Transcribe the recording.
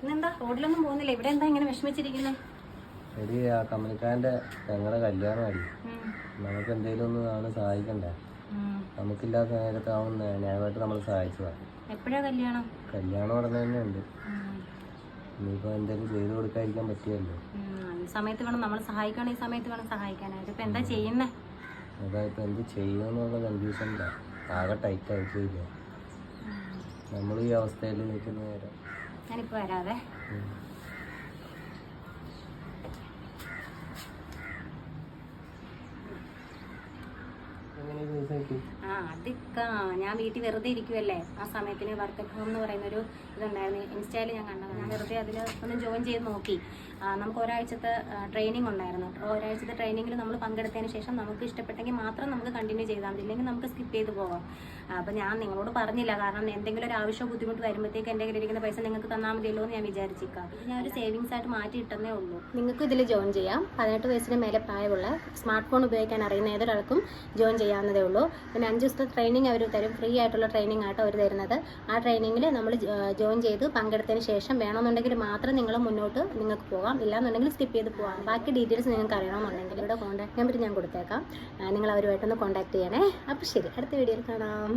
ഇന്നെന്താ റോഡിലൊന്നും പോകുന്നില്ല, ഇവിടെ എന്താ ഇങ്ങനെ വിഷമിച്ചിരിക്കുന്നത്? എടി ആ കമ്പനിക്കാരൻ്റെ ഞങ്ങളുടെ കല്യാണമടി, നമുക്ക് എന്തെങ്കിലും ഒന്ന് ആണ് സഹായിക്കണ്ടേ? നമുക്കില്ലാത്ത നേരത്തെ അവൻ ന്യായമായിട്ട് നമ്മൾ സഹായിച്ചതാണ്. എപ്പോഴാ കല്യാണം? കല്യാണം ഉടനെ തന്നെ ഉണ്ട്. ഇനിയിപ്പോൾ എന്തെങ്കിലും ചെയ്ത് കൊടുക്കാതിരിക്കാൻ പറ്റിയല്ലോ. ഈ സമയത്ത് വേണം നമ്മൾ സഹായിക്കണം, ഈ സമയത്ത് വേണം സഹായിക്കാനായിട്ട്. ഇപ്പം എന്താ ചെയ്യുന്നേ? അതായിപ്പോൾ എന്ത് ചെയ്യുമെന്നുള്ള കൺഫ്യൂഷനില്ല, ആകെ ടൈറ്റ് ആയിട്ടില്ല. നമ്മൾ ഈ അവസ്ഥയിൽ നിൽക്കുന്ന നേരം. ഞാനിപ്പോൾ വരാതെ. അതൊക്കെ ഞാൻ വീട്ടിൽ വെറുതെ ഇരിക്കുമല്ലേ, ആ സമയത്തിന് വർക്ക് അറ്റ് ഹോം എന്ന് പറയുന്നൊരു ഇതുണ്ടായിരുന്നു, ഇൻസ്റ്റയിൽ ഞാൻ കണ്ടത്. ഞാൻ വെറുതെ അതിൽ ഒന്ന് ജോയിൻ ചെയ്ത് നോക്കി. നമുക്ക് ഒരാഴ്ചത്തെ ട്രെയിനിങ് ഉണ്ടായിരുന്നു. ഒരാഴ്ചത്തെ ട്രെയിനിങ്ങിൽ നമ്മൾ പങ്കെടുത്തതിന് ശേഷം നമുക്ക് ഇഷ്ടപ്പെട്ടെങ്കിൽ മാത്രം നമുക്ക് കണ്ടിന്യൂ ചെയ്താൽ മതി, ഇല്ലെങ്കിൽ നമുക്ക് സ്കിപ്പ് ചെയ്ത് പോകാം. അപ്പോൾ ഞാൻ നിങ്ങളോട് പറഞ്ഞില്ല, കാരണം എന്തെങ്കിലും ഒരു ആവശ്യമോ ബുദ്ധിമുട്ട് വരുമ്പോഴത്തേക്ക് എൻ്റെ കയ്യിലിരിക്കുന്ന പൈസ നിങ്ങൾക്ക് തന്നാൽ മതിയല്ലോ എന്ന് ഞാൻ വിചാരിച്ചേക്കാം. ഞാൻ ഒരു സേവിങ്സ് ആയിട്ട് മാറ്റി ഇട്ടതേ ഉള്ളൂ. നിങ്ങൾക്ക് ഇതിൽ ജോയിൻ ചെയ്യാം. 18 വയസ്സിന് മേലെ പ്രായമുള്ള സ്മാർട്ട് ഫോൺ ഉപയോഗിക്കാൻ അറിയുന്ന ഏതൊരാൾക്കും ജോയിൻ ചെയ്യാവുന്നതേ ഉള്ളൂ. പിന്നെ 5 ദിവസത്തെ ട്രെയിനിങ് അവർ തരും, ഫ്രീ ആയിട്ടുള്ള ട്രെയിനിങ് ആയിട്ട് അവർ തരുന്നത്. ആ ട്രെയിനിങ്ങിൽ നമ്മൾ ജോയിൻ ചെയ്ത് പങ്കെടുത്തതിന് ശേഷം വേണമെന്നുണ്ടെങ്കിൽ മാത്രം നിങ്ങൾ മുന്നോട്ട് നിങ്ങൾക്ക് പോകാം, ഇല്ലാന്നുണ്ടെങ്കിൽ സ്കിപ്പ് ചെയ്ത് പോകാം. ബാക്കി ഡീറ്റെയിൽസ് നിങ്ങൾക്ക് അറിയണമെന്നുണ്ടെങ്കിൽ ഇവിടെ കോൺടാക്ട് നമ്പർ ഞാൻ കൊടുത്തേക്കാം, നിങ്ങൾ അവരുമായിട്ടൊന്ന് കോൺടാക്ട് ചെയ്യണേ. അപ്പോൾ ശരി, അടുത്ത വീഡിയോയിൽ കാണാം.